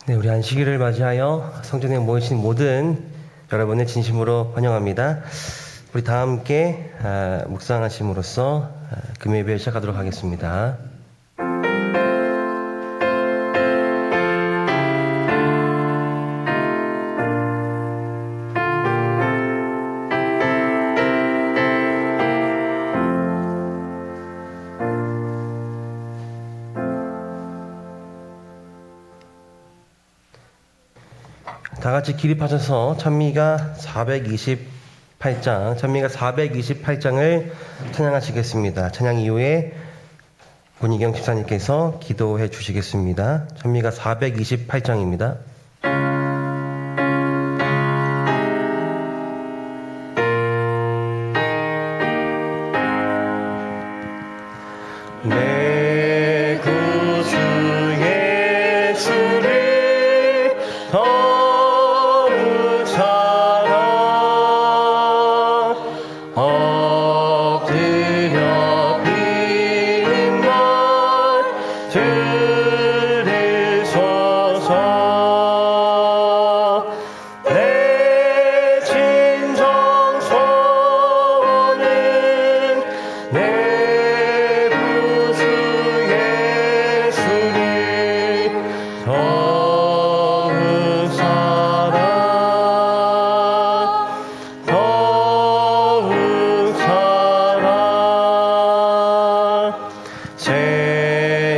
네, 우리 안식일을 맞이하여 성전에 모이신 모든 여러분을 진심으로 환영합니다. 우리 다 함께 묵상하심으로써 금요 예배를 시작하도록 하겠습니다. 다 같이 기립하셔서 찬미가 428장을 찬양하시겠습니다. 찬양 이후에 권희경 집사님께서 기도해 주시겠습니다. 찬미가 428장입니다. 내 구주 예수를 엎드려 비는 말 들으소서. 내 진정 소원은 내 구주 예수를 더욱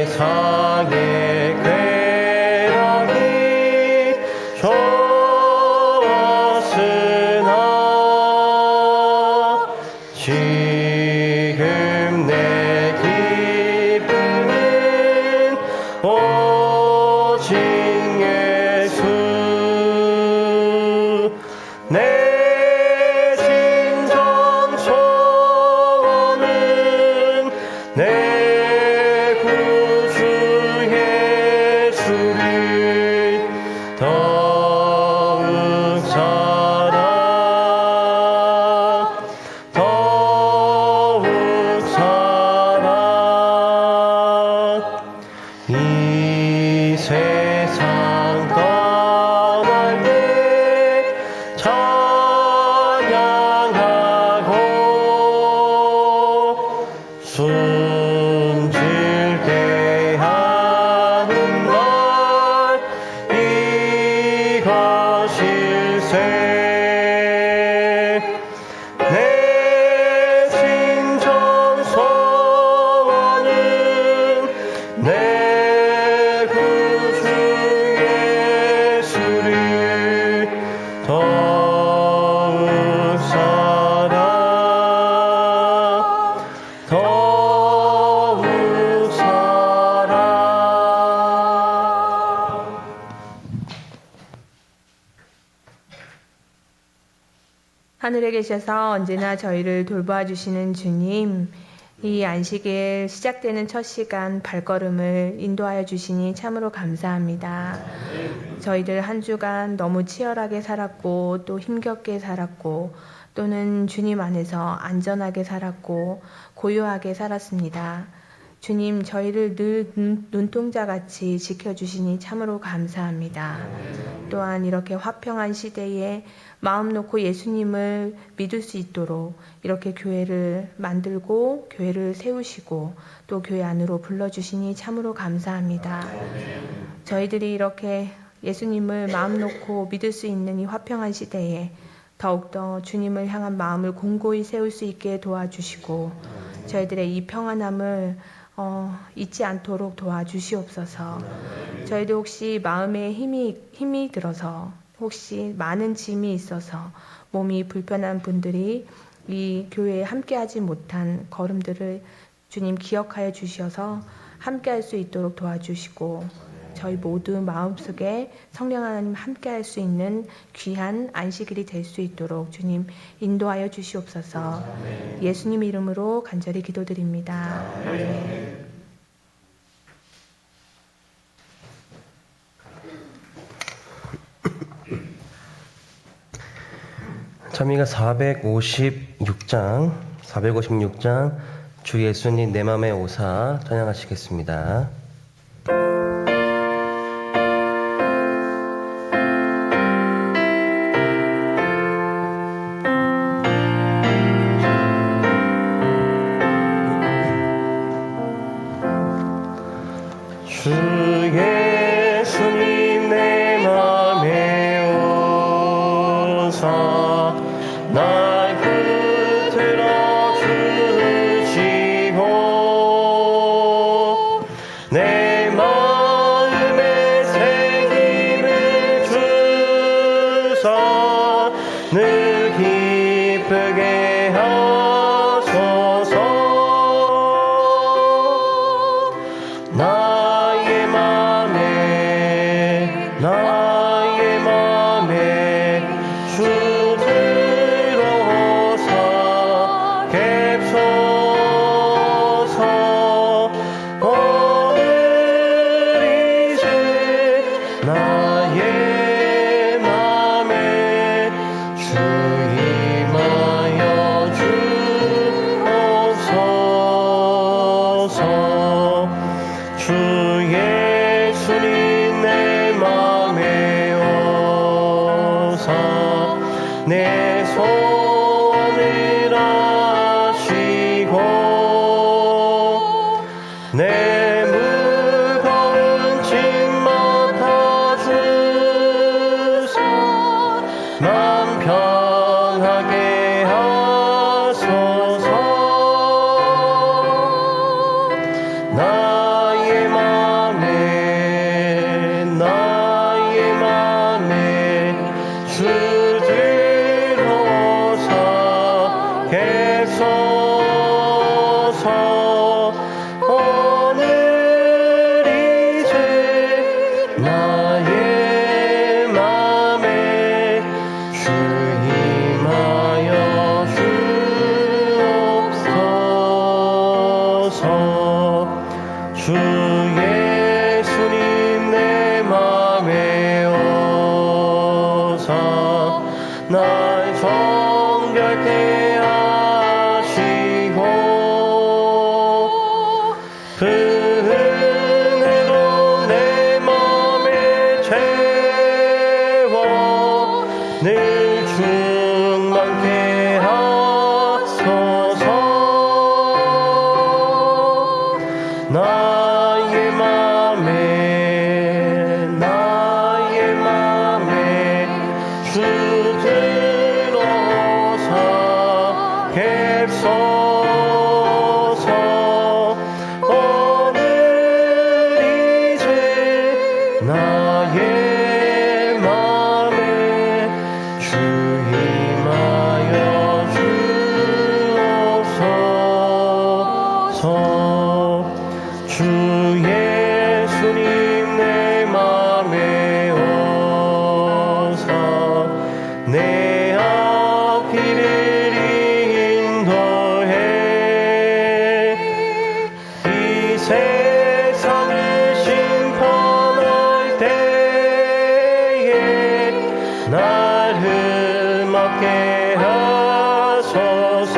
세상의 쾌락이 좋았으나 지금 내 기쁨은 오직 예수. 내 진정 소원은 내 구주 예수를 더욱 사랑 이 세상 떠날 때 찬양하고 숨질게 하는 날 이것일세. 내 진정 소원은 내 구주 예수를 더욱 사랑. 하늘에 계셔서 언제나 저희를 돌보아 주시는 주님, 이 안식일 시작되는 첫 시간 발걸음을 인도하여 주시니 참으로 감사합니다. 저희들 한 주간 너무 치열하게 살았고 또 힘겹게 살았고 또는 주님 안에서 안전하게 살았고 고요하게 살았습니다. 주님, 저희를 늘 눈동자같이 지켜주시니 참으로 감사합니다. 또한 이렇게 화평한 시대에 마음 놓고 예수님을 믿을 수 있도록 이렇게 교회를 만들고 교회를 세우시고 또 교회 안으로 불러주시니 참으로 감사합니다. 저희들이 이렇게 예수님을 마음 놓고 믿을 수 있는 이 화평한 시대에 더욱더 주님을 향한 마음을 공고히 세울 수 있게 도와주시고 저희들의 이 평안함을 잊지 않도록 도와주시옵소서. 저희도 혹시 마음에 힘이 들어서 혹시 많은 짐이 있어서 몸이 불편한 분들이 이 교회에 함께하지 못한 걸음들을 주님 기억하여 주셔서 함께할 수 있도록 도와주시고 저희 모두 마음속에 성령 하나님 함께할 수 있는 귀한 안식일이 될 수 있도록 주님 인도하여 주시옵소서. 예수님 이름으로 간절히 기도드립니다. 아멘. 찬미가 456장 주 예수님 내 맘에 오사 찬양하시겠습니다. 주 예수님 내 맘에 오사 날 붙들어 주시고 내 마음에 새 힘을 주사 늘 기쁘게 하소서. 나의 맘에 주 들어오사 갭소서. 오늘 이제 나의 맘에 주 임하여 주옵소서. 주 예수님 내 맘에 오사 내 소원을 아시고 내 무거운 짐 맡아주사 맘 편하게 하소서. 나의 맘에 주 들어오사 갭소서. 오늘 이제 나의 맘에 주 임하여 주옵소서. 주 예수님 내 맘에 오사 날 정결케 하시고 그 은혜로 내 맘에 채워 늘 충만케 하소서. 나의 맘에 주 들어오사 갭소서. 오늘 이제 나의 맘에 주 임하여 주옵소서. 주 예수님 내 맘에 오사 내 앞길을 인도해 이 세상을 심판할 때에 날 흠없게 하소서.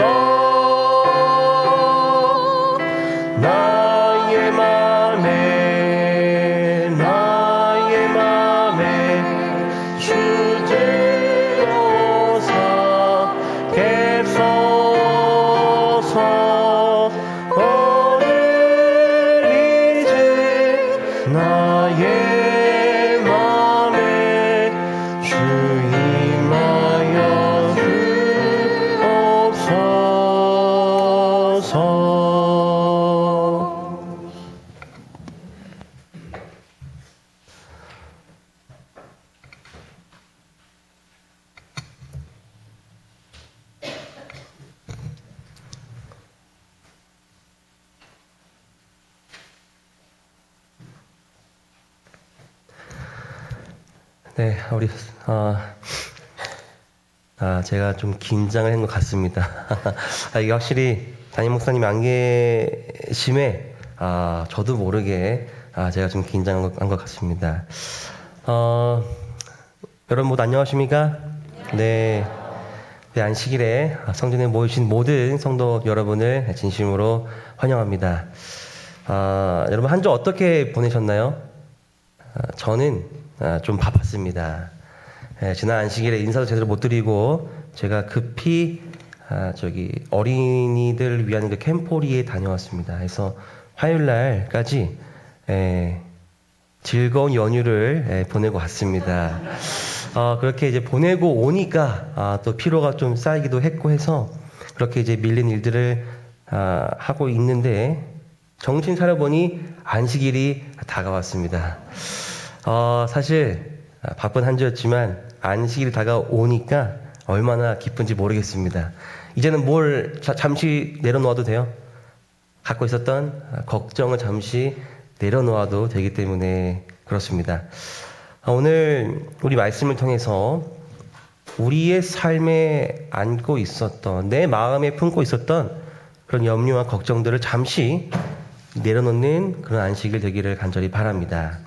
나의 맘에 주 들어오사 갭소서. 오늘 이제 나의 맘에 주 임하여 주옵소서. 네, 우리 제가 좀 긴장을 한 것 같습니다. 이게 확실히 담임 목사님 안 계심에 저도 모르게 제가 좀 긴장한 것 같습니다. 여러분 모두 안녕하십니까? 네. 안식일에 성전에 모이신 모든 성도 여러분을 진심으로 환영합니다. 여러분 한 주 어떻게 보내셨나요? 저는 좀 바빴습니다. 지난 안식일에 인사도 제대로 못 드리고 제가 급히 어린이들 위한 그 캠포리에 다녀왔습니다. 그래서 화요일 날까지 즐거운 연휴를 보내고 왔습니다. 그렇게 이제 보내고 오니까 또 피로가 좀 쌓이기도 했고 해서 그렇게 이제 밀린 일들을 하고 있는데 정신 차려보니 안식일이 다가왔습니다. 사실 바쁜 한 주였지만 안식일이 다가오니까 얼마나 기쁜지 모르겠습니다. 이제는 뭘 잠시 내려놓아도 돼요. 갖고 있었던 걱정을 잠시 내려놓아도 되기 때문에 그렇습니다. 오늘 우리 말씀을 통해서 우리의 삶에 안고 있었던, 내 마음에 품고 있었던 그런 염려와 걱정들을 잠시 내려놓는 그런 안식일 되기를 간절히 바랍니다.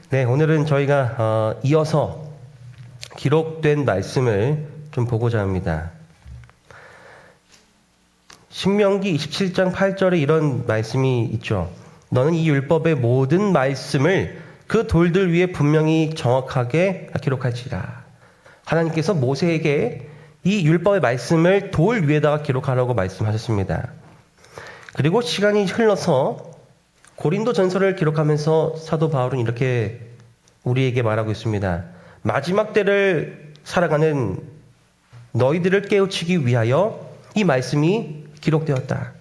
네, 오늘은 저희가 이어서 기록된 말씀을 좀 보고자 합니다. 신명기 27장 8절에 이런 말씀이 있죠. 너는 이 율법의 모든 말씀을 그 돌들 위에 분명히 정확하게 기록할지라. 하나님께서 모세에게 이 율법의 말씀을 돌 위에다가 기록하라고 말씀하셨습니다. 그리고 시간이 흘러서 고린도 전서를 기록하면서 사도 바울은 이렇게 우리에게 말하고 있습니다. 마지막 때를 살아가는 너희들을 깨우치기 위하여 이 말씀이 기록되었다.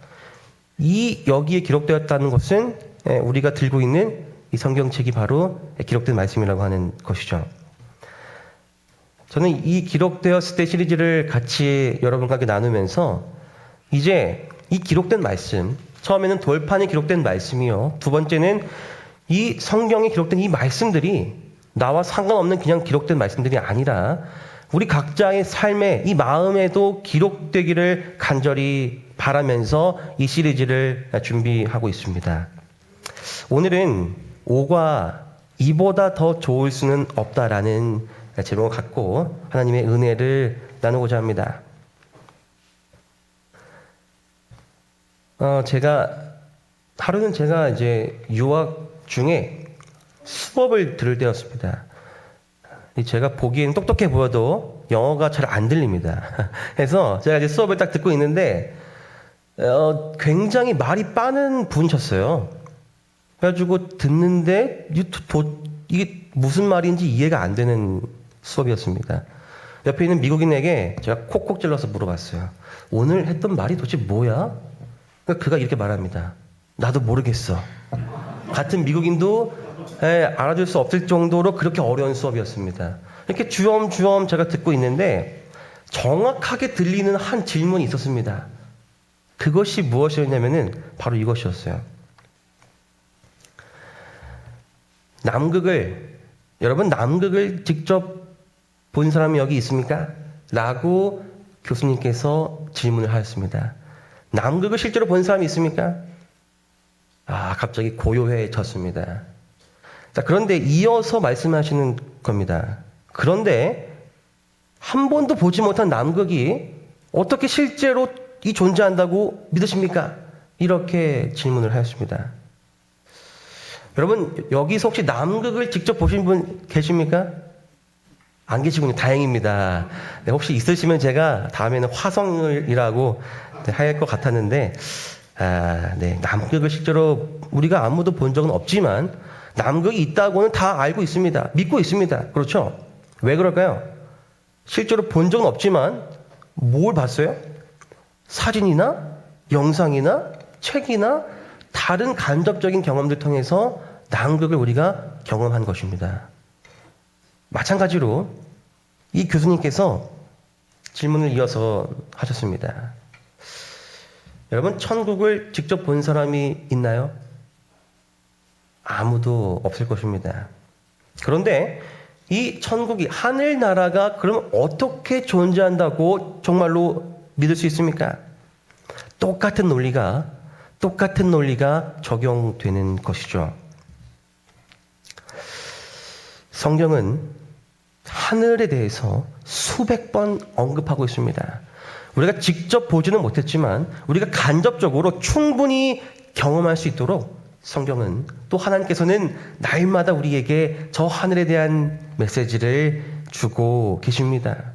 여기에 기록되었다는 것은 우리가 들고 있는 이 성경책이 바로 기록된 말씀이라고 하는 것이죠. 저는 이 기록되었을 때 시리즈를 같이 여러분과 함께 나누면서 이제 이 기록된 말씀, 처음에는 돌판에 기록된 말씀이요. 두 번째는 이 성경에 기록된 이 말씀들이 나와 상관없는 그냥 기록된 말씀들이 아니라 우리 각자의 삶에 이 마음에도 기록되기를 간절히 바라면서 이 시리즈를 준비하고 있습니다. 오늘은 5과 이보다 더 좋을 수는 없다라는 제목을 갖고 하나님의 은혜를 나누고자 합니다. 하루는 제가 이제 유학 중에 수업을 들을 때였습니다. 제가 보기엔 똑똑해 보여도 영어가 잘 안 들립니다. 그래서 제가 이제 수업을 딱 듣고 있는데 굉장히 말이 빠른 분이셨어요. 그래가지고 듣는데 이게 무슨 말인지 이해가 안 되는 수업이었습니다. 옆에 있는 미국인에게 제가 콕콕 찔러서 물어봤어요. 오늘 했던 말이 도대체 뭐야? 그가 이렇게 말합니다. 나도 모르겠어. 같은 미국인도 알아줄 수 없을 정도로 그렇게 어려운 수업이었습니다. 이렇게 주엄주엄 제가 듣고 있는데 정확하게 들리는 한 질문이 있었습니다. 그것이 무엇이었냐면은 바로 이것이었어요. 여러분 남극을 직접 본 사람이 여기 있습니까? 라고 교수님께서 질문을 하였습니다. 남극을 실제로 본 사람이 있습니까? 갑자기 고요해졌습니다. 자, 그런데 이어서 말씀하시는 겁니다. 그런데 한 번도 보지 못한 남극이 어떻게 실제로 존재한다고 믿으십니까? 이렇게 질문을 하였습니다. 여러분, 여기서 혹시 남극을 직접 보신 분 계십니까? 안 계시군요. 다행입니다. 네, 혹시 있으시면 제가 다음에는 화성이라고 할 것 같았는데, 남극을 실제로 우리가 아무도 본 적은 없지만, 남극이 있다고는 다 알고 있습니다. 믿고 있습니다. 그렇죠? 왜 그럴까요? 실제로 본 적은 없지만, 뭘 봤어요? 사진이나, 영상이나, 책이나, 다른 간접적인 경험들 통해서 남극을 우리가 경험한 것입니다. 마찬가지로 이 교수님께서 질문을 이어서 하셨습니다. 여러분, 천국을 직접 본 사람이 있나요? 아무도 없을 것입니다. 그런데 이 천국이, 하늘나라가 그럼 어떻게 존재한다고 정말로 믿을 수 있습니까? 똑같은 논리가 적용되는 것이죠. 성경은 하늘에 대해서 수백 번 언급하고 있습니다. 우리가 직접 보지는 못했지만 우리가 간접적으로 충분히 경험할 수 있도록 성경은, 또 하나님께서는 날마다 우리에게 저 하늘에 대한 메시지를 주고 계십니다.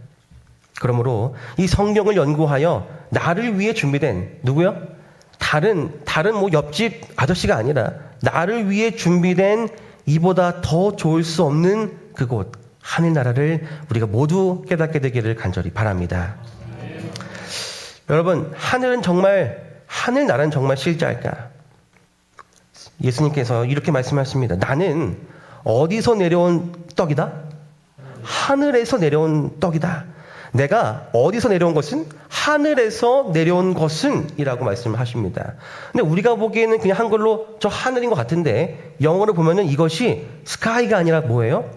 그러므로 이 성경을 연구하여 나를 위해 준비된, 누구요? 다른 옆집 아저씨가 아니라 나를 위해 준비된 이보다 더 좋을 수 없는 그곳 하늘나라를 우리가 모두 깨닫게 되기를 간절히 바랍니다. 여러분, 하늘나라는 정말 실제할까? 예수님께서 이렇게 말씀하십니다. 나는 어디서 내려온 떡이다? 하늘에서 내려온 떡이다. 내가 어디서 내려온 것은? 하늘에서 내려온 것은 이라고 말씀을 하십니다. 근데 우리가 보기에는 그냥 한글로 저 하늘인 것 같은데 영어로 보면은 이것이 스카이가 아니라 뭐예요?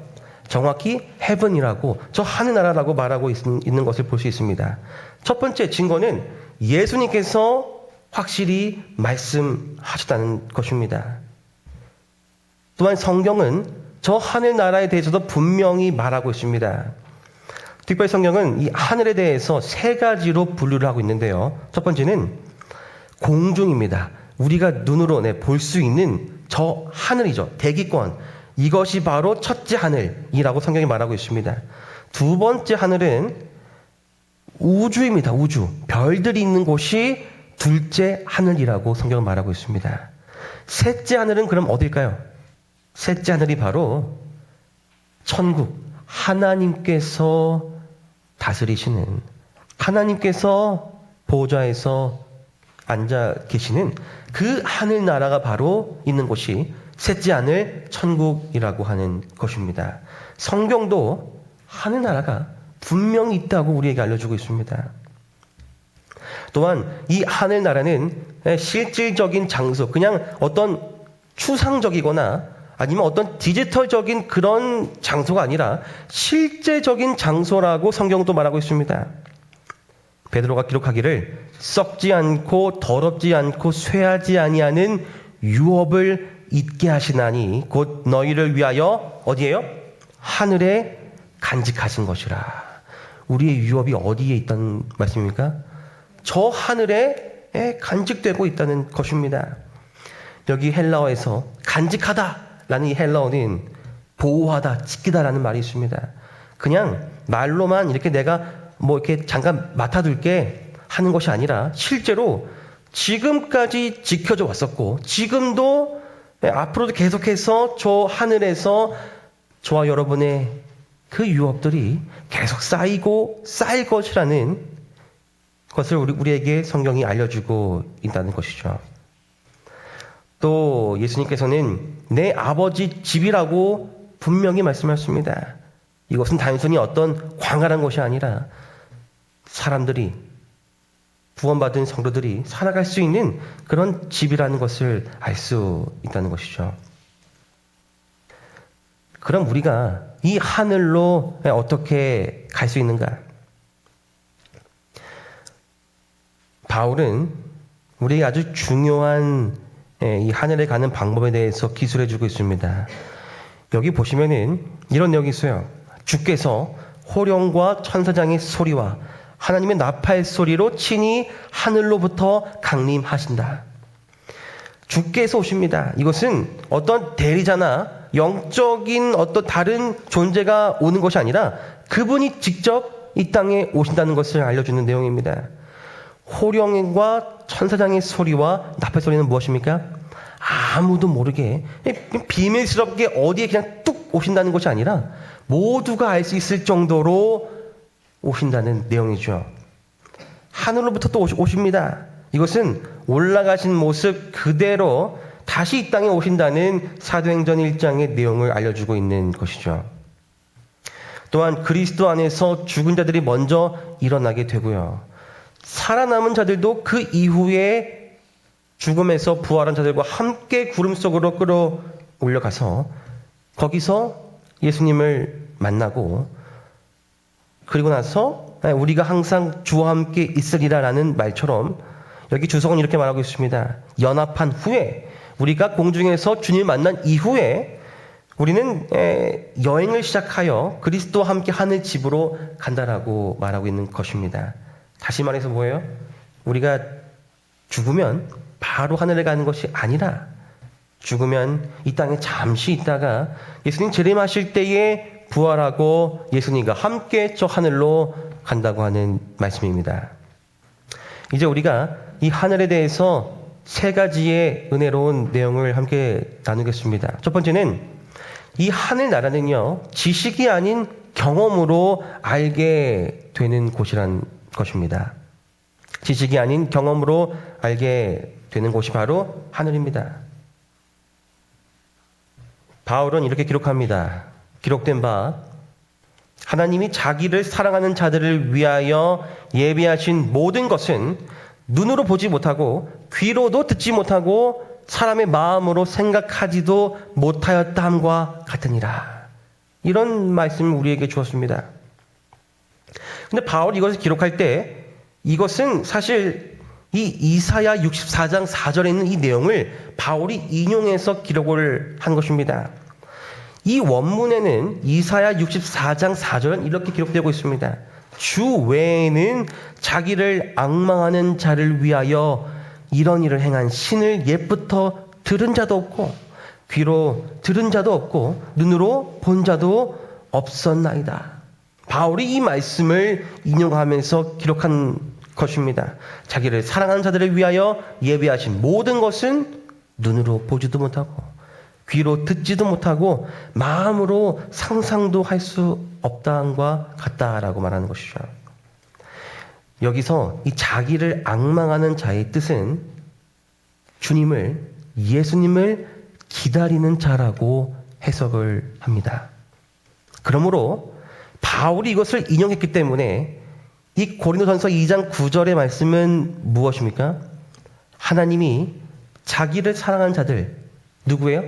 정확히 heaven이라고, 저 하늘나라라고 말하고 있는 것을 볼 수 있습니다. 첫 번째 증거는 예수님께서 확실히 말씀하셨다는 것입니다. 또한 성경은 저 하늘나라에 대해서도 분명히 말하고 있습니다. 특별히 성경은 이 하늘에 대해서 세 가지로 분류를 하고 있는데요. 첫 번째는 공중입니다. 우리가 눈으로 볼 수 있는 저 하늘이죠. 대기권. 이것이 바로 첫째 하늘이라고 성경이 말하고 있습니다. 두 번째 하늘은 우주입니다. 우주. 별들이 있는 곳이 둘째 하늘이라고 성경은 말하고 있습니다. 셋째 하늘은 그럼 어딜까요? 셋째 하늘이 바로 천국. 하나님께서 다스리시는, 하나님께서 보좌에서 앉아 계시는 그 하늘나라가 바로 있는 곳이 셋째 하늘 천국이라고 하는 것입니다. 성경도 하늘나라가 분명히 있다고 우리에게 알려주고 있습니다. 또한 이 하늘나라는 실질적인 장소, 그냥 어떤 추상적이거나 아니면 어떤 디지털적인 그런 장소가 아니라 실제적인 장소라고 성경도 말하고 있습니다. 베드로가 기록하기를 썩지 않고 더럽지 않고 쇠하지 아니하는 유업을 잊게 하시나니 곧 너희를 위하여 어디에요? 하늘에 간직하신 것이라. 우리의 유업이 어디에 있다는 말씀입니까? 저 하늘에 간직되고 있다는 것입니다. 여기 헬라어에서 간직하다라는 이 헬라어는 보호하다, 지키다라는 말이 있습니다. 그냥 말로만 이렇게 내가 이렇게 잠깐 맡아둘게 하는 것이 아니라 실제로 지금까지 지켜져 왔었고 지금도 앞으로도 계속해서 저 하늘에서 저와 여러분의 그 유업들이 계속 쌓이고 쌓일 것이라는 것을 우리에게 성경이 알려주고 있다는 것이죠. 또 예수님께서는 내 아버지 집이라고 분명히 말씀하셨습니다. 이것은 단순히 어떤 광활한 것이 아니라 사람들이, 구원받은 성도들이 살아갈 수 있는 그런 집이라는 것을 알 수 있다는 것이죠. 그럼 우리가 이 하늘로 어떻게 갈 수 있는가? 바울은 우리에게 아주 중요한 이 하늘에 가는 방법에 대해서 기술해주고 있습니다. 여기 보시면은 이런 내용이 있어요. 주께서 호령과 천사장의 소리와 하나님의 나팔 소리로 친히 하늘로부터 강림하신다. 주께서 오십니다. 이것은 어떤 대리자나 영적인 어떤 다른 존재가 오는 것이 아니라 그분이 직접 이 땅에 오신다는 것을 알려주는 내용입니다. 호령과 천사장의 소리와 나팔 소리는 무엇입니까? 아무도 모르게 비밀스럽게 어디에 그냥 뚝 오신다는 것이 아니라 모두가 알 수 있을 정도로 오신다는 내용이죠. 하늘로부터 또 오십니다. 이것은 올라가신 모습 그대로 다시 이 땅에 오신다는 사도행전 1장의 내용을 알려주고 있는 것이죠. 또한 그리스도 안에서 죽은 자들이 먼저 일어나게 되고요. 살아남은 자들도 그 이후에 죽음에서 부활한 자들과 함께 구름 속으로 끌어올려가서 거기서 예수님을 만나고 그리고 나서 우리가 항상 주와 함께 있으리라라는 말처럼 여기 주석은 이렇게 말하고 있습니다. 연합한 후에 우리가 공중에서 주님을 만난 이후에 우리는 여행을 시작하여 그리스도와 함께 하늘 집으로 간다라고 말하고 있는 것입니다. 다시 말해서 뭐예요? 우리가 죽으면 바로 하늘에 가는 것이 아니라 죽으면 이 땅에 잠시 있다가 예수님 재림하실 때에 부활하고 예수님과 함께 저 하늘로 간다고 하는 말씀입니다. 이제 우리가 이 하늘에 대해서 세 가지의 은혜로운 내용을 함께 나누겠습니다. 첫 번째는 이 하늘나라는요, 지식이 아닌 경험으로 알게 되는 곳이란 것입니다. 지식이 아닌 경험으로 알게 되는 곳이 바로 하늘입니다. 바울은 이렇게 기록합니다. 기록된 바, 하나님이 자기를 사랑하는 자들을 위하여 예비하신 모든 것은 눈으로 보지 못하고 귀로도 듣지 못하고 사람의 마음으로 생각하지도 못하였다 함과 같으니라. 이런 말씀을 우리에게 주었습니다. 근데 바울이 이것을 기록할 때 이것은 사실 이 이사야 64장 4절에 있는 이 내용을 바울이 인용해서 기록을 한 것입니다. 이 원문에는 이사야 64장 4절은 이렇게 기록되고 있습니다. 주 외에는 자기를 앙망하는 자를 위하여 이런 일을 행한 신을 옛부터 들은 자도 없고 귀로 들은 자도 없고 눈으로 본 자도 없었나이다. 바울이 이 말씀을 인용하면서 기록한 것입니다. 자기를 사랑하는 자들을 위하여 예비하신 모든 것은 눈으로 보지도 못하고 귀로 듣지도 못하고 마음으로 상상도 할 수 없다함과 같다라고 말하는 것이죠. 여기서 이 자기를 앙망하는 자의 뜻은 주님을, 예수님을 기다리는 자라고 해석을 합니다. 그러므로 바울이 이것을 인용했기 때문에 이 고린도전서 2장 9절의 말씀은 무엇입니까? 하나님이 자기를 사랑하는 자들, 누구예요?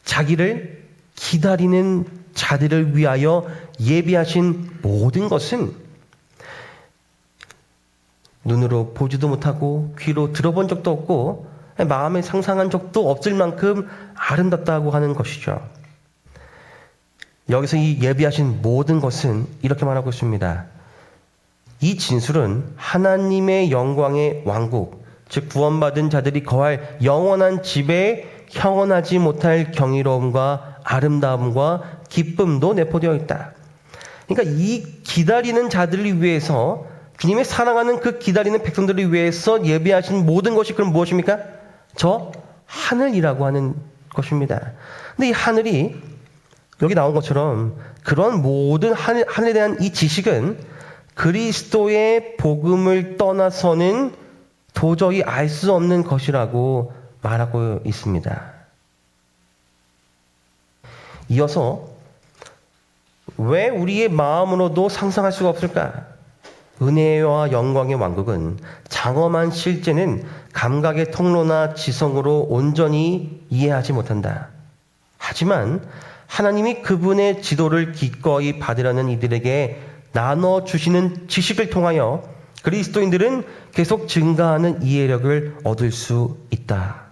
자기를 기다리는 자들을 위하여 예비하신 모든 것은 눈으로 보지도 못하고 귀로 들어본 적도 없고 마음에 상상한 적도 없을 만큼 아름답다고 하는 것이죠. 여기서 이 예비하신 모든 것은 이렇게 말하고 있습니다. 이 진술은 하나님의 영광의 왕국, 즉 구원받은 자들이 거할 영원한 집에 형언하지 못할 경이로움과 아름다움과 기쁨도 내포되어 있다. 그러니까 이 기다리는 자들을 위해서, 주님의 사랑하는 그 기다리는 백성들을 위해서 예비하신 모든 것이 그럼 무엇입니까? 저 하늘이라고 하는 것입니다. 근데 이 하늘이 여기 나온 것처럼 그런 모든 하늘에 대한 이 지식은 그리스도의 복음을 떠나서는 도저히 알 수 없는 것이라고 말하고 있습니다. 이어서 왜 우리의 마음으로도 상상할 수가 없을까? 은혜와 영광의 왕국은 장엄한 실제는 감각의 통로나 지성으로 온전히 이해하지 못한다. 하지만 하나님이 그분의 지도를 기꺼이 받으려는 이들에게 나눠주시는 지식을 통하여 그리스도인들은 계속 증가하는 이해력을 얻을 수 있다.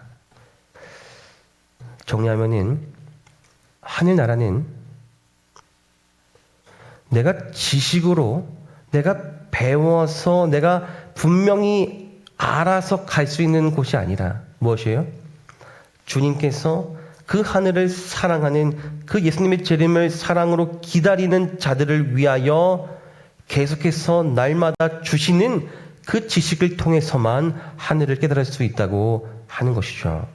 정리하면은 하늘나라는 내가 지식으로, 내가 배워서, 내가 분명히 알아서 갈 수 있는 곳이 아니라 무엇이에요? 주님께서 그 하늘을 사랑하는 그 예수님의 재림을 사랑으로 기다리는 자들을 위하여 계속해서 날마다 주시는 그 지식을 통해서만 하늘을 깨달을 수 있다고 하는 것이죠.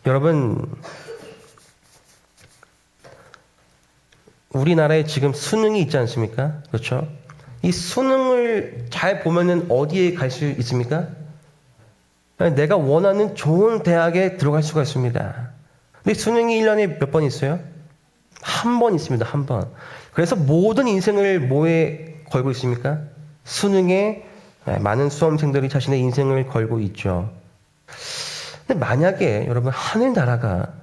여러분, 우리나라에 지금 수능이 있지 않습니까? 그렇죠? 이 수능을 잘 보면은 어디에 갈 수 있습니까? 내가 원하는 좋은 대학에 들어갈 수가 있습니다. 근데 수능이 1년에 몇 번 있어요? 한 번 있습니다. 한 번. 그래서 모든 인생을 뭐에 걸고 있습니까? 수능에 많은 수험생들이 자신의 인생을 걸고 있죠. 근데 만약에 여러분 하늘나라가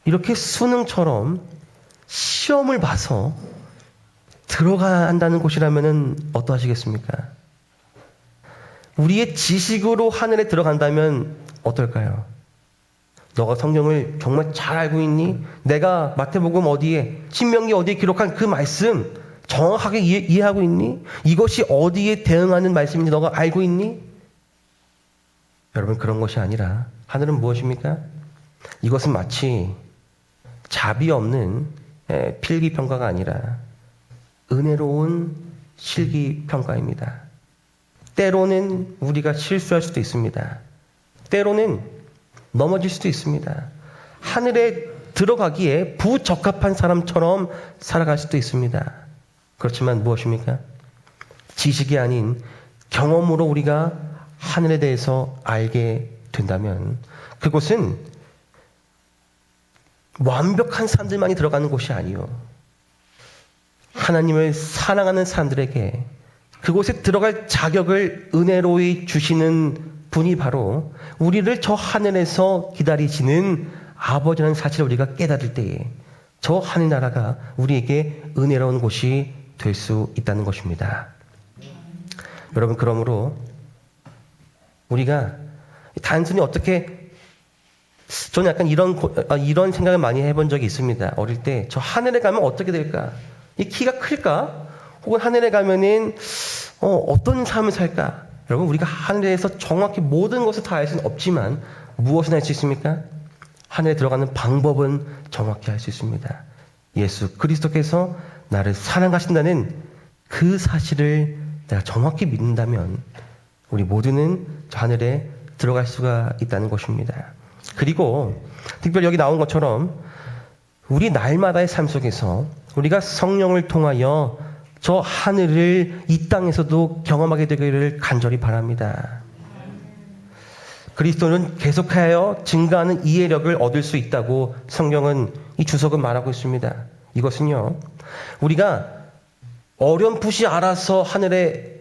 이렇게 수능처럼 시험을 봐서 들어가야 한다는 곳이라면 어떠하시겠습니까? 우리의 지식으로 하늘에 들어간다면 어떨까요? 너가 성경을 정말 잘 알고 있니? 내가 마태복음 어디에, 신명기 어디에 기록한 그 말씀 정확하게 이해하고 있니? 이것이 어디에 대응하는 말씀인지 너가 알고 있니? 여러분, 그런 것이 아니라 하늘은 무엇입니까? 이것은 마치 자비 없는 필기평가가 아니라 은혜로운 실기평가입니다. 때로는 우리가 실수할 수도 있습니다. 때로는 넘어질 수도 있습니다. 하늘에 들어가기에 부적합한 사람처럼 살아갈 수도 있습니다. 그렇지만 무엇입니까? 지식이 아닌 경험으로 우리가 하늘에 대해서 알게 된다면 그곳은 완벽한 사람들만이 들어가는 곳이 아니요. 하나님을 사랑하는 사람들에게 그곳에 들어갈 자격을 은혜로이 주시는 분이 바로 우리를 저 하늘에서 기다리시는 아버지라는 사실을 우리가 깨달을 때에 저 하늘나라가 우리에게 은혜로운 곳이 될 수 있다는 것입니다. 여러분, 그러므로 우리가 단순히 어떻게, 저는 약간 이런 생각을 많이 해본 적이 있습니다. 어릴 때 저 하늘에 가면 어떻게 될까? 이 키가 클까? 혹은 하늘에 가면은 어떤 삶을 살까? 여러분, 우리가 하늘에서 정확히 모든 것을 다 알 수는 없지만 무엇을 알 수 있습니까? 하늘에 들어가는 방법은 정확히 알 수 있습니다. 예수 그리스도께서 나를 사랑하신다는 그 사실을 내가 정확히 믿는다면 우리 모두는 저 하늘에 들어갈 수가 있다는 것입니다. 그리고 특별히 여기 나온 것처럼 우리 날마다의 삶 속에서 우리가 성령을 통하여 저 하늘을 이 땅에서도 경험하게 되기를 간절히 바랍니다. 그리스도는 계속하여 증가하는 이해력을 얻을 수 있다고 성경은 이 주석은 말하고 있습니다. 이것은요, 우리가 어렴풋이 알아서 하늘에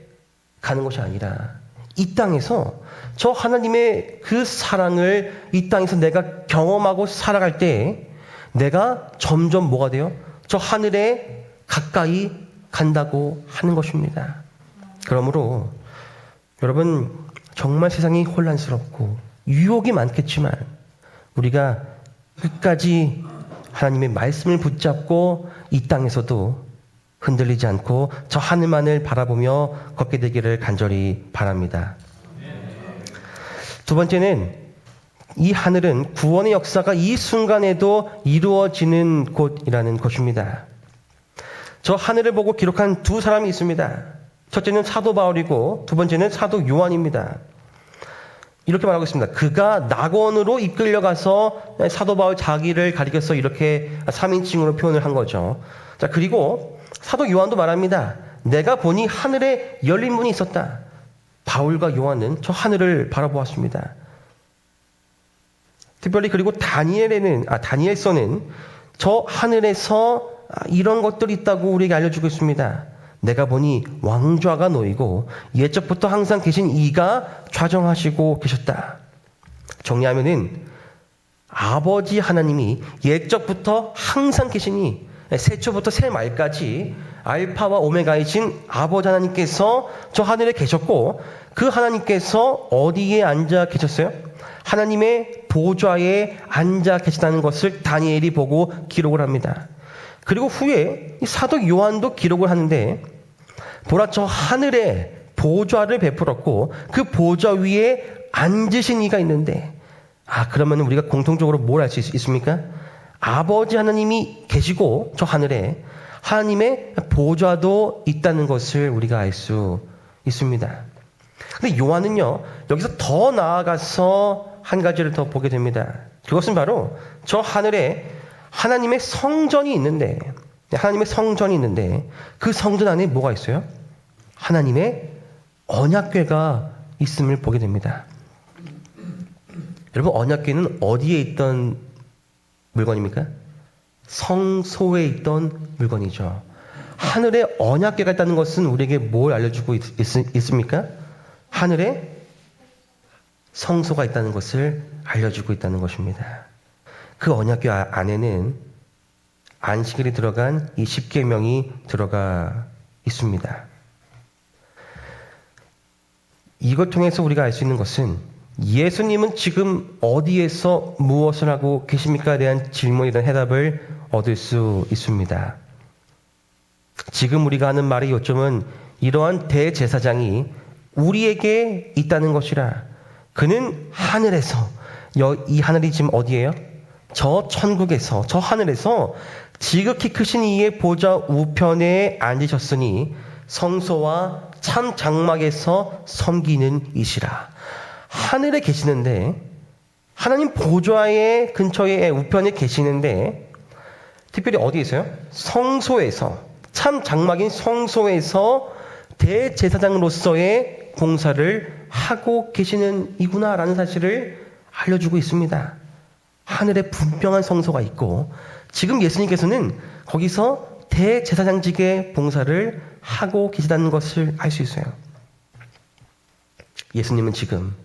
가는 것이 아니라 이 땅에서 저 하나님의 그 사랑을 이 땅에서 내가 경험하고 살아갈 때 내가 점점 뭐가 돼요? 저 하늘에 가까이 간다고 하는 것입니다. 그러므로 여러분, 정말 세상이 혼란스럽고 유혹이 많겠지만 우리가 끝까지 하나님의 말씀을 붙잡고 이 땅에서도 흔들리지 않고 저 하늘만을 바라보며 걷게 되기를 간절히 바랍니다. 두 번째는 이 하늘은 구원의 역사가 이 순간에도 이루어지는 곳이라는 것입니다. 저 하늘을 보고 기록한 두 사람이 있습니다. 첫째는 사도 바울이고 두 번째는 사도 요한입니다. 이렇게 말하고 있습니다. 그가 낙원으로 이끌려가서 사도 바울 자기를 가리켜서 이렇게 3인칭으로 표현을 한 거죠. 자, 그리고 사도 요한도 말합니다. 내가 보니 하늘에 열린 문이 있었다. 바울과 요한은 저 하늘을 바라보았습니다. 특별히 그리고 다니엘서는 저 하늘에서 이런 것들이 있다고 우리에게 알려주고 있습니다. 내가 보니 왕좌가 놓이고 옛적부터 항상 계신 이가 좌정하시고 계셨다. 정리하면은 아버지 하나님이 옛적부터 항상 계시니 새초부터 새말까지 알파와 오메가이신 아버지 하나님께서 저 하늘에 계셨고 그 하나님께서 어디에 앉아 계셨어요? 하나님의 보좌에 앉아 계시다는 것을 다니엘이 보고 기록을 합니다. 그리고 후에 이 사도 요한도 기록을 하는데 보라, 저 하늘에 보좌를 베풀었고 그 보좌 위에 앉으신 이가 있는데, 그러면 우리가 공통적으로 뭘 알 수 있습니까? 아버지 하나님이 계시고 저 하늘에 하나님의 보좌도 있다는 것을 우리가 알 수 있습니다. 근데 요한은요, 여기서 더 나아가서 한 가지를 더 보게 됩니다. 그것은 바로 저 하늘에 하나님의 성전이 있는데 그 성전 안에 뭐가 있어요? 하나님의 언약궤가 있음을 보게 됩니다. 여러분, 언약궤는 어디에 있던 물건입니까? 성소에 있던 물건이죠. 하늘에 언약궤가 있다는 것은 우리에게 뭘 알려주고 있습니까? 하늘에 성소가 있다는 것을 알려주고 있다는 것입니다. 그 언약궤 안에는 안식일이 들어간 이 십계명이 들어가 있습니다. 이걸 통해서 우리가 알 수 있는 것은 예수님은 지금 어디에서 무엇을 하고 계십니까에 대한 질문에 대한 해답을 얻을 수 있습니다. 지금 우리가 하는 말의 요점은 이러한 대제사장이 우리에게 있다는 것이라. 그는 하늘에서, 이 하늘이 지금 어디예요? 저 천국에서, 저 하늘에서 지극히 크신 이의 보좌 우편에 앉으셨으니 성소와 참 장막에서 섬기는 이시라. 하늘에 계시는데 하나님 보좌의 근처에 우편에 계시는데 특별히 어디에 있어요? 성소에서, 참 장막인 성소에서 대제사장으로서의 봉사를 하고 계시는 이구나라는 사실을 알려주고 있습니다. 하늘에 분명한 성소가 있고 지금 예수님께서는 거기서 대제사장직의 봉사를 하고 계시다는 것을 알 수 있어요. 예수님은 지금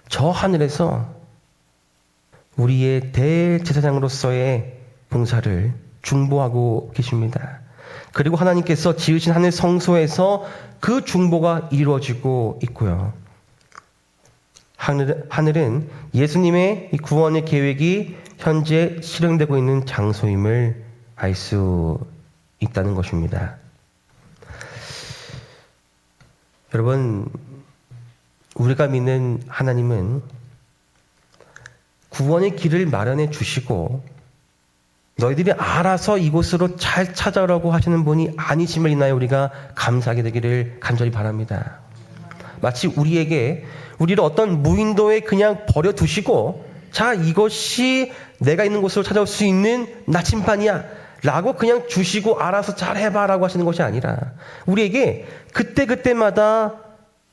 저 하늘에서 우리의 대제사장으로서의 봉사를 중보하고 계십니다. 그리고 하나님께서 지으신 하늘 성소에서 그 중보가 이루어지고 있고요. 하늘은 예수님의 이 구원의 계획이 현재 실행되고 있는 장소임을 알 수 있다는 것입니다. 여러분, 우리가 믿는 하나님은 구원의 길을 마련해 주시고 너희들이 알아서 이곳으로 잘 찾아오라고 하시는 분이 아니심을 인하여 우리가 감사하게 되기를 간절히 바랍니다. 마치 우리를 어떤 무인도에 그냥 버려두시고 자, 이것이 내가 있는 곳으로 찾아올 수 있는 나침반이야 라고 그냥 주시고 알아서 잘 해봐 라고 하시는 것이 아니라 우리에게 그때그때마다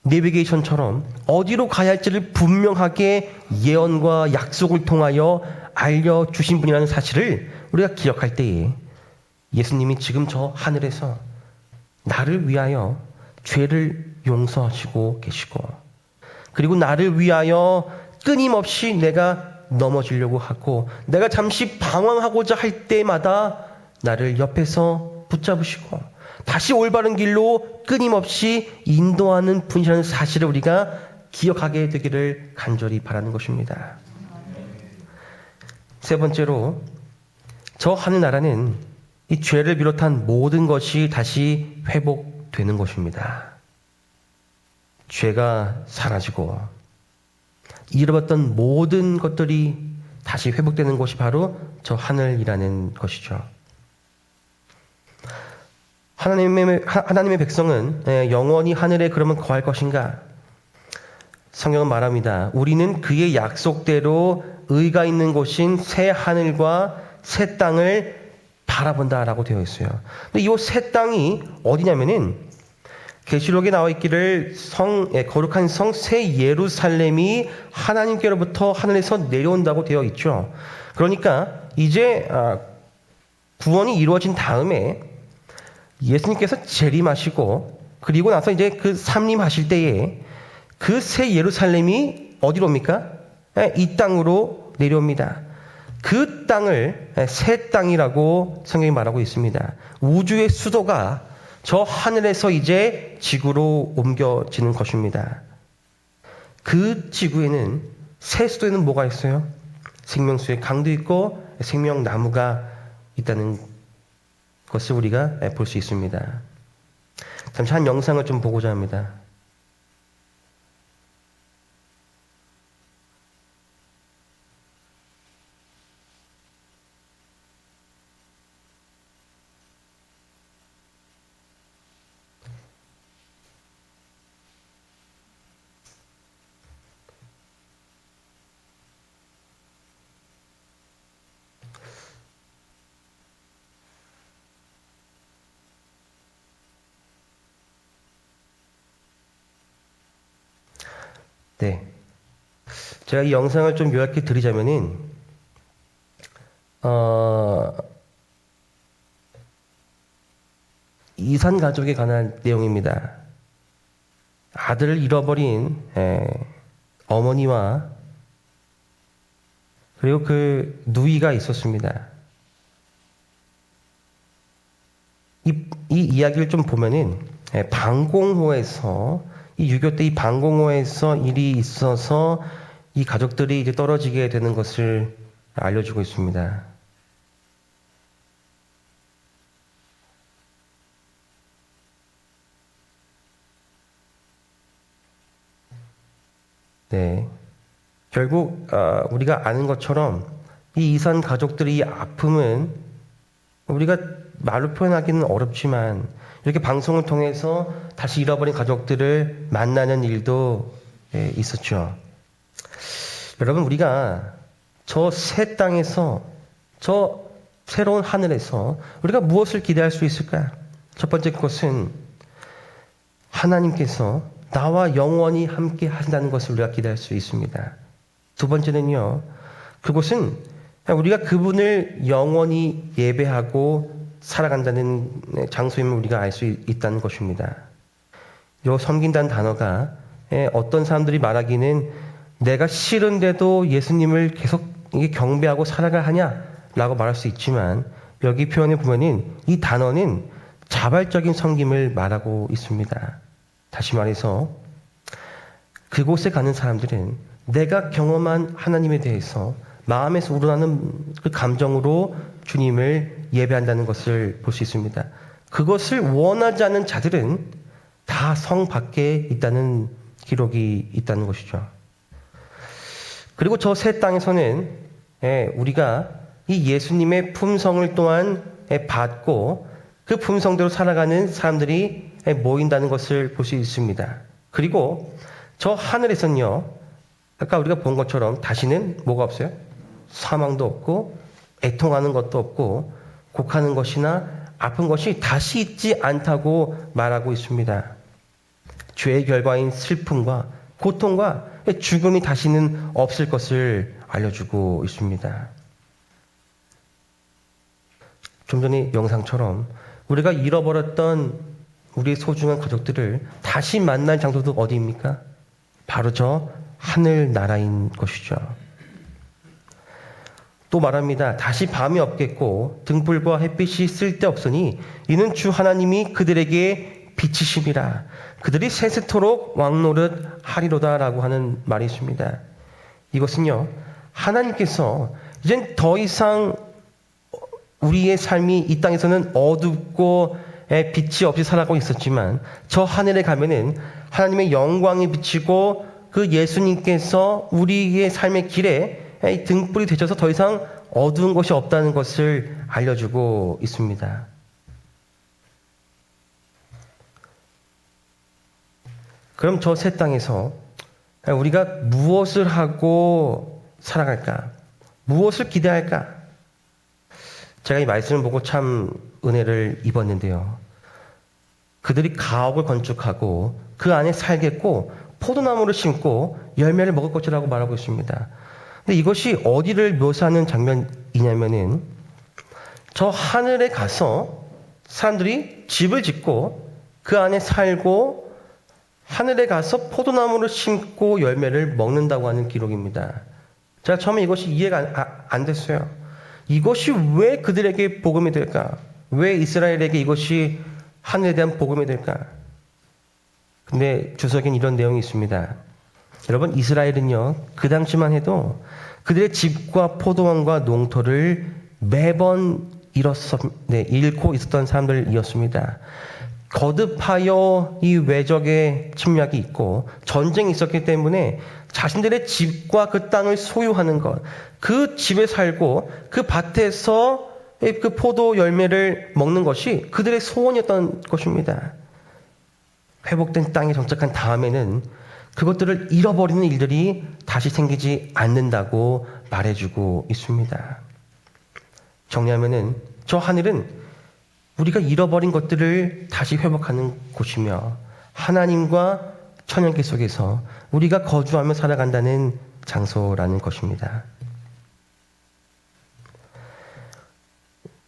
내비게이션처럼 어디로 가야 할지를 분명하게 예언과 약속을 통하여 알려주신 분이라는 사실을 우리가 기억할 때에 예수님이 지금 저 하늘에서 나를 위하여 죄를 용서하시고 계시고 그리고 나를 위하여 끊임없이 내가 넘어지려고 하고 내가 잠시 방황하고자 할 때마다 나를 옆에서 붙잡으시고 다시 올바른 길로 끊임없이 인도하는 분이라는 사실을 우리가 기억하게 되기를 간절히 바라는 것입니다. 세 번째로 저 하늘나라는 이 죄를 비롯한 모든 것이 다시 회복되는 것입니다. 죄가 사라지고 잃어버렸던 모든 것들이 다시 회복되는 것이 바로 저 하늘이라는 것이죠. 하나님의 백성은 영원히 하늘에 그러면 거할 것인가? 성경은 말합니다. 우리는 그의 약속대로 의가 있는 곳인 새 하늘과 새 땅을 바라본다라고 되어 있어요. 근데 이 새 땅이 어디냐면은 계시록에 나와 있기를 거룩한 성 새 예루살렘이 하나님께로부터 하늘에서 내려온다고 되어 있죠. 그러니까 이제 구원이 이루어진 다음에 예수님께서 재림하시고 그리고 나서 이제 그 삼림하실 때에 그 새 예루살렘이 어디로 옵니까? 이 땅으로 내려옵니다. 그 땅을 새 땅이라고 성경이 말하고 있습니다. 우주의 수도가 저 하늘에서 이제 지구로 옮겨지는 것입니다. 그 지구에는 새 수도에는 뭐가 있어요? 생명수의 강도 있고 생명나무가 있다는 것을 우리가 볼 수 있습니다. 잠시 한 영상을 좀 보고자 합니다. 네. 제가 이 영상을 좀 요약해 드리자면은, 이산 가족에 관한 내용입니다. 아들을 잃어버린 어머니와 그리고 그 누이가 있었습니다. 이 이야기를 좀 보면은 방공호에서 이 6.25 때 이 방공호에서 일이 있어서 이 가족들이 이제 떨어지게 되는 것을 알려주고 있습니다. 네. 결국 우리가 아는 것처럼 이 이산 가족들의 이 아픔은 우리가 말로 표현하기는 어렵지만 이렇게 방송을 통해서 다시 잃어버린 가족들을 만나는 일도 있었죠. 여러분, 우리가 저 새 땅에서, 저 새로운 하늘에서 우리가 무엇을 기대할 수 있을까? 첫 번째 것은 하나님께서 나와 영원히 함께 하신다는 것을 우리가 기대할 수 있습니다. 두 번째는요, 그곳은 우리가 그분을 영원히 예배하고 살아간다는 장소임을 우리가 알 수 있다는 것입니다. 요 섬긴다는 단어가 어떤 사람들이 말하기는 내가 싫은데도 예수님을 계속 경배하고 살아가 하냐라고 말할 수 있지만, 여기 표현에 보면은 이 단어는 자발적인 섬김을 말하고 있습니다. 다시 말해서 그곳에 가는 사람들은 내가 경험한 하나님에 대해서 마음에서 우러나는 그 감정으로 주님을 예배한다는 것을 볼 수 있습니다. 그것을 원하지 않는 자들은 다 성 밖에 있다는 기록이 있다는 것이죠. 그리고 저 새 땅에서는 우리가 이 예수님의 품성을 또한 받고 그 품성대로 살아가는 사람들이 모인다는 것을 볼 수 있습니다. 그리고 저 하늘에서는요, 아까 우리가 본 것처럼 다시는 뭐가 없어요? 사망도 없고 애통하는 것도 없고 곡하는 것이나 아픈 것이 다시 있지 않다고 말하고 있습니다. 죄의 결과인 슬픔과 고통과 죽음이 다시는 없을 것을 알려주고 있습니다. 좀 전에 영상처럼 우리가 잃어버렸던 우리의 소중한 가족들을 다시 만날 장소도 어디입니까? 바로 저 하늘나라인 것이죠. 또 말합니다. 다시 밤이 없겠고 등불과 햇빛이 쓸데없으니 이는 주 하나님이 그들에게 빛이심이라. 그들이 세세토록 왕노릇 하리로다라고 하는 말이 있습니다. 이것은요, 하나님께서 이젠 더 이상 우리의 삶이 이 땅에서는 어둡고 빛이 없이 살아가고 있었지만 저 하늘에 가면은 하나님의 영광이 비치고 그 예수님께서 우리의 삶의 길에 등불이 되셔서 더 이상 어두운 것이 없다는 것을 알려주고 있습니다. 그럼 저 새 땅에서 우리가 무엇을 하고 살아갈까? 무엇을 기대할까? 제가 이 말씀을 보고 참 은혜를 입었는데요. 그들이 가옥을 건축하고 그 안에 살겠고 포도나무를 심고 열매를 먹을 것이라고 말하고 있습니다. 근데 이것이 어디를 묘사하는 장면이냐면은 저 하늘에 가서 사람들이 집을 짓고 그 안에 살고 하늘에 가서 포도나무를 심고 열매를 먹는다고 하는 기록입니다. 제가 처음에 이것이 이해가 안 됐어요. 이것이 왜 그들에게 복음이 될까? 왜 이스라엘에게 이것이 하늘에 대한 복음이 될까? 근데 주석엔 이런 내용이 있습니다. 여러분, 이스라엘은요, 그 당시만 해도 그들의 집과 포도원과 농토를 매번 잃고 있었던 사람들이었습니다. 거듭하여 이 외적의 침략이 있고 전쟁이 있었기 때문에 자신들의 집과 그 땅을 소유하는 것, 그 집에 살고 그 밭에서 그 포도 열매를 먹는 것이 그들의 소원이었던 것입니다. 회복된 땅에 정착한 다음에는 그것들을 잃어버리는 일들이 다시 생기지 않는다고 말해주고 있습니다. 정리하면은 저 하늘은 우리가 잃어버린 것들을 다시 회복하는 곳이며 하나님과 천연계 속에서 우리가 거주하며 살아간다는 장소라는 것입니다.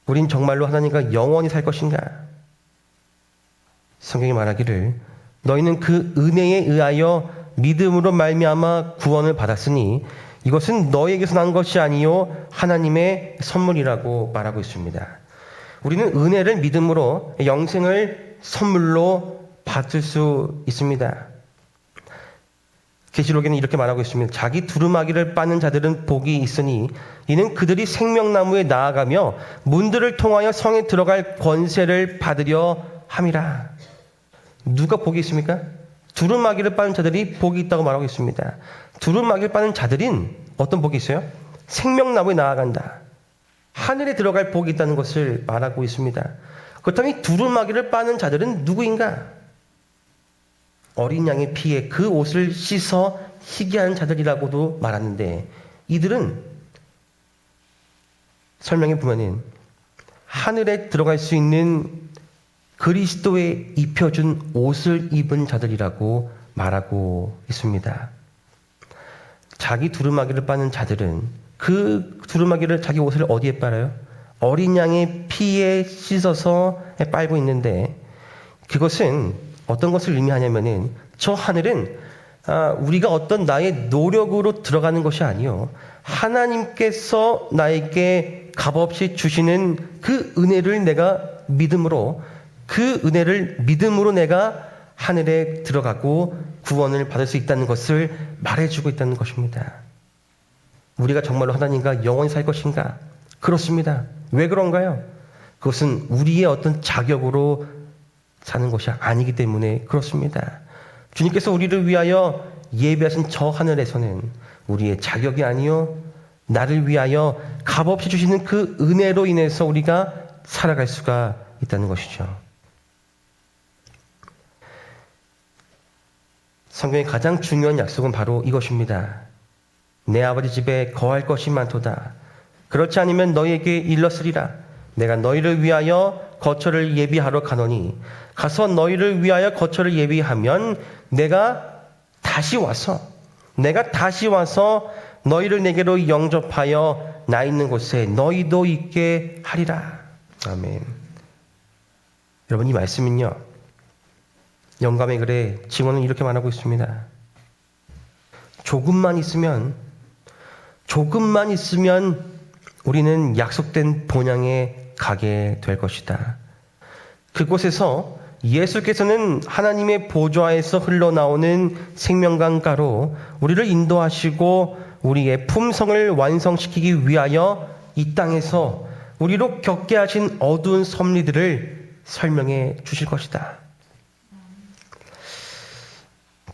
우린 정말로 하나님과 영원히 살 것인가? 성경이 말하기를 너희는 그 은혜에 의하여 믿음으로 말미암아 구원을 받았으니 이것은 너희에게서 난 것이 아니요 하나님의 선물이라고 말하고 있습니다. 우리는 은혜를 믿음으로 영생을 선물로 받을 수 있습니다. 계시록에는 이렇게 말하고 있습니다. 자기 두루마기를 빠는 자들은 복이 있으니 이는 그들이 생명나무에 나아가며 문들을 통하여 성에 들어갈 권세를 받으려 함이라. 누가 복이 있습니까? 두루마기를 빠는 자들이 복이 있다고 말하고 있습니다. 두루마기를 빠는 자들인 어떤 복이 있어요? 생명나무에 나아간다. 하늘에 들어갈 복이 있다는 것을 말하고 있습니다. 그렇다면 이 두루마기를 빠는 자들은 누구인가? 어린 양의 피에 그 옷을 씻어 희게 하는 자들이라고도 말하는데, 이들은 설명에 보면은 하늘에 들어갈 수 있는 그리스도에 입혀준 옷을 입은 자들이라고 말하고 있습니다. 자기 두루마기를 빠는 자들은 그 두루마기를, 자기 옷을 어디에 빨아요? 어린 양의 피에 씻어서 빨고 있는데, 그것은 어떤 것을 의미하냐면은, 저 하늘은 우리가 어떤 나의 노력으로 들어가는 것이 아니요, 하나님께서 나에게 값없이 주시는 그 은혜를 내가 믿음으로, 그 은혜를 믿음으로 내가 하늘에 들어가고 구원을 받을 수 있다는 것을 말해주고 있다는 것입니다. 우리가 정말로 하나님과 영원히 살 것인가? 그렇습니다. 왜 그런가요? 그것은 우리의 어떤 자격으로 사는 것이 아니기 때문에 그렇습니다. 주님께서 우리를 위하여 예비하신 저 하늘에서는 우리의 자격이 아니요, 나를 위하여 값없이 주시는 그 은혜로 인해서 우리가 살아갈 수가 있다는 것이죠. 성경의 가장 중요한 약속은 바로 이것입니다. 내 아버지 집에 거할 것이 많도다. 그렇지 않으면 너희에게 일렀으리라. 내가 너희를 위하여 거처를 예비하러 가노니, 가서 너희를 위하여 거처를 예비하면 내가 다시 와서 너희를 내게로 영접하여 나 있는 곳에 너희도 있게 하리라. 아멘. 여러분, 이 말씀은요, 영감의 글에 증언은 이렇게 말하고 있습니다. 조금만 있으면 우리는 약속된 본향에 가게 될 것이다. 그곳에서 예수께서는 하나님의 보좌에서 흘러나오는 생명강가로 우리를 인도하시고 우리의 품성을 완성시키기 위하여 이 땅에서 우리로 겪게 하신 어두운 섭리들을 설명해 주실 것이다.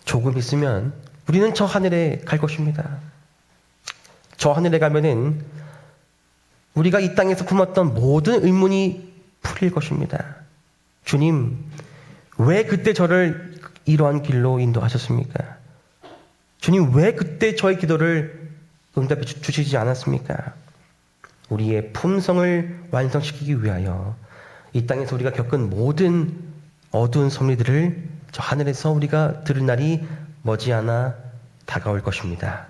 조금 있으면 우리는 저 하늘에 갈 것입니다. 저 하늘에 가면은 우리가 이 땅에서 품었던 모든 의문이 풀릴 것입니다. 주님, 왜 그때 저를 이러한 길로 인도하셨습니까? 주님, 왜 그때 저의 기도를 응답해 주시지 않았습니까? 우리의 품성을 완성시키기 위하여 이 땅에서 우리가 겪은 모든 어두운 섭리들을 저 하늘에서 우리가 들을 날이 머지않아 다가올 것입니다.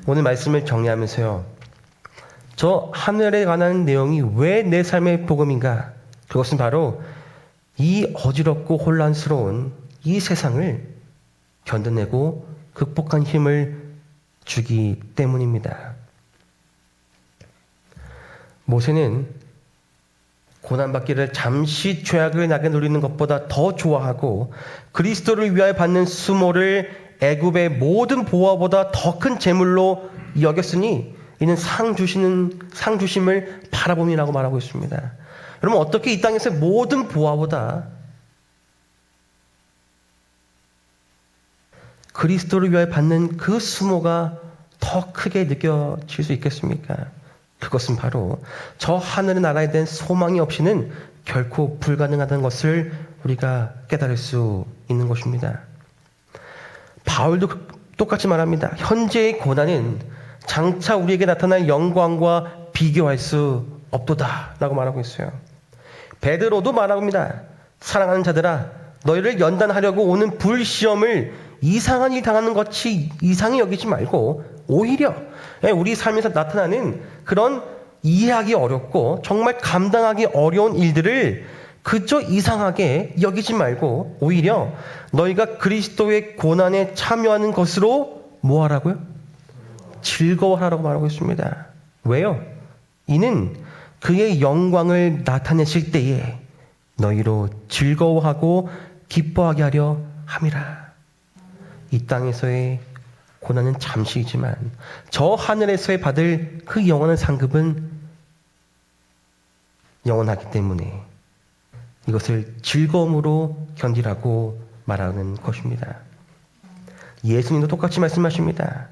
오늘 말씀을 정리하면서요, 저 하늘에 관한 내용이 왜 내 삶의 복음인가? 그것은 바로 이 어지럽고 혼란스러운 이 세상을 견뎌내고 극복한 힘을 주기 때문입니다. 모세는 고난받기를 잠시 죄악을 나게 누리는 것보다 더 좋아하고 그리스도를 위하여 받는 수모를 애굽의 모든 보화보다 더 큰 재물로 여겼으니 이는 상 주심을 바라봄이라고 말하고 있습니다. 여러분, 어떻게 이 땅에서 모든 보화보다 그리스도를 위하여 받는 그 수모가 더 크게 느껴질 수 있겠습니까? 그것은 바로 저 하늘의 나라에 대한 소망이 없이는 결코 불가능하다는 것을 우리가 깨달을 수 있는 것입니다. 바울도 똑같이 말합니다. 현재의 고난은 장차 우리에게 나타날 영광과 비교할 수 없도다 라고 말하고 있어요. 베드로도 말합니다. 사랑하는 자들아, 너희를 연단하려고 오는 불시험을 이상한 일 당하는 것이 이상히 여기지 말고 오히려 우리 삶에서 나타나는 그런 이해하기 어렵고 정말 감당하기 어려운 일들을 그저 이상하게 여기지 말고 오히려 너희가 그리스도의 고난에 참여하는 것으로 뭐 하라고요? 즐거워하라고 말하고 있습니다. 왜요? 이는 그의 영광을 나타내실 때에 너희로 즐거워하고 기뻐하게 하려 함이라. 이 땅에서의 고난은 잠시이지만 저 하늘에서의 받을 그 영원한 상급은 영원하기 때문에 이것을 즐거움으로 견디라고 말하는 것입니다. 예수님도 똑같이 말씀하십니다.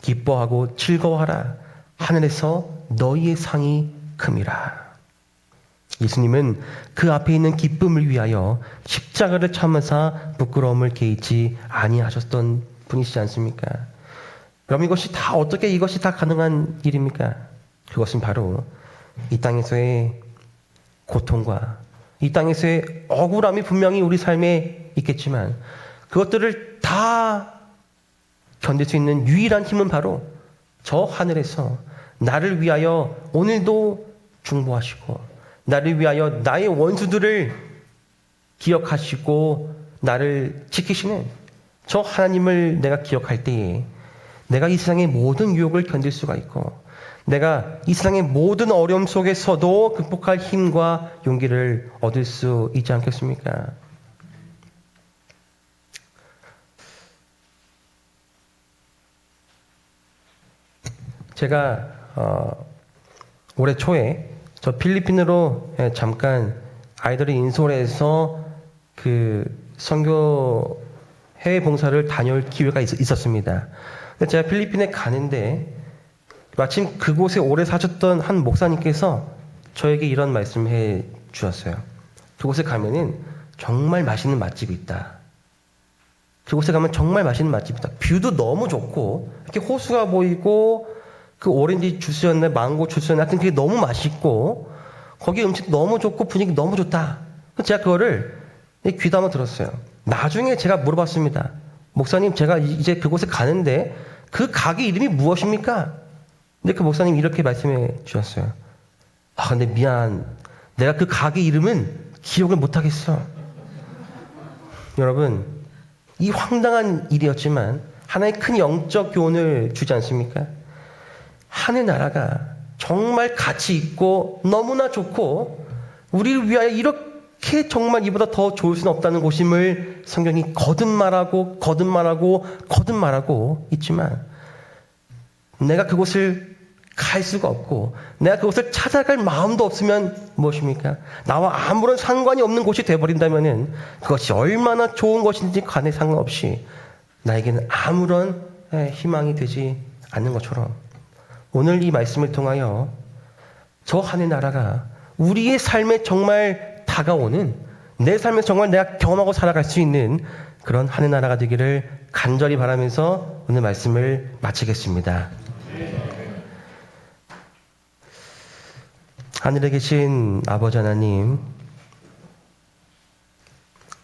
기뻐하고 즐거워하라. 하늘에서 너희의 상이 큼이라. 예수님은 그 앞에 있는 기쁨을 위하여 십자가를 참으사 부끄러움을 개의치 아니하셨던 분이시지 않습니까? 그럼 이것이 다 가능한 일입니까? 그것은 바로 이 땅에서의 고통과 이 땅에서의 억울함이 분명히 우리 삶에 있겠지만 그것들을 다 견딜 수 있는 유일한 힘은 바로 저 하늘에서 나를 위하여 오늘도 중보하시고 나를 위하여 나의 원수들을 기억하시고 나를 지키시는 저 하나님을 내가 기억할 때에 내가 이 세상의 모든 유혹을 견딜 수가 있고 내가 이 세상의 모든 어려움 속에서도 극복할 힘과 용기를 얻을 수 있지 않겠습니까? 제가 올해 초에 저 필리핀으로 잠깐 아이들을 인솔해서 그 선교 해외 봉사를 다녀올 기회가 있었습니다. 근데 제가 필리핀에 가는데 마침 그곳에 오래 사셨던 한 목사님께서 저에게 이런 말씀을 해 주셨어요. 그곳에 가면은 정말 맛있는 맛집이 있다. 그곳에 가면 정말 맛있는 맛집이 있다. 뷰도 너무 좋고 이렇게 호수가 보이고 그 오렌지 주스였나 망고 주스였나 하여튼 그게 너무 맛있고 거기 음식 너무 좋고 분위기 너무 좋다. 그래서 제가 그거를 귀담아 들었어요. 나중에 제가 물어봤습니다. 목사님, 제가 이제 그곳에 가는데 그 가게 이름이 무엇입니까? 근데 그 목사님이 이렇게 말씀해 주셨어요. 근데 미안. 내가 그 가게 이름은 기억을 못하겠어. 여러분, 이 황당한 일이었지만 하나의 큰 영적 교훈을 주지 않습니까? 하늘나라가 정말 가치 있고 너무나 좋고 우리를 위하여 이렇게 정말 이보다 더 좋을 수는 없다는 곳임을 성경이 거듭말하고 있지만 내가 그곳을 갈 수가 없고 내가 그곳을 찾아갈 마음도 없으면 무엇입니까? 나와 아무런 상관이 없는 곳이 되어버린다면 그것이 얼마나 좋은 것인지 간에 상관없이 나에게는 아무런 희망이 되지 않는 것처럼 오늘 이 말씀을 통하여 저 하늘나라가 우리의 삶에 정말 다가오는 내 삶에서 정말 내가 경험하고 살아갈 수 있는 그런 하늘나라가 되기를 간절히 바라면서 오늘 말씀을 마치겠습니다. 하늘에 계신 아버지 하나님,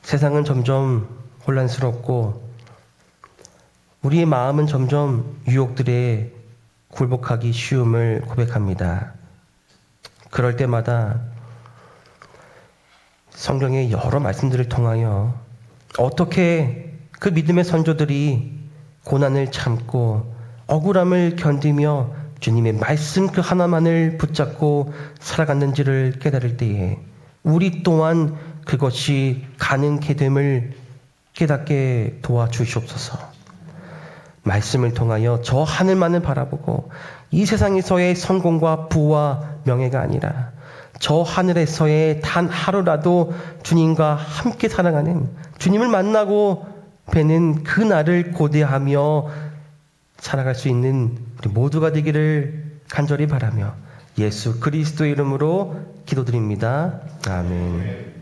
세상은 점점 혼란스럽고 우리의 마음은 점점 유혹들에 굴복하기 쉬움을 고백합니다. 그럴 때마다 성경의 여러 말씀들을 통하여 어떻게 그 믿음의 선조들이 고난을 참고 억울함을 견디며 주님의 말씀 그 하나만을 붙잡고 살아갔는지를 깨달을 때에 우리 또한 그것이 가능케 됨을 깨닫게 도와주시옵소서. 말씀을 통하여 저 하늘만을 바라보고 이 세상에서의 성공과 부와 명예가 아니라 저 하늘에서의 단 하루라도 주님과 함께 살아가는 주님을 만나고 뵈는 그 날을 고대하며 살아갈 수 있는 우리 모두가 되기를 간절히 바라며 예수 그리스도의 이름으로 기도드립니다. 아멘.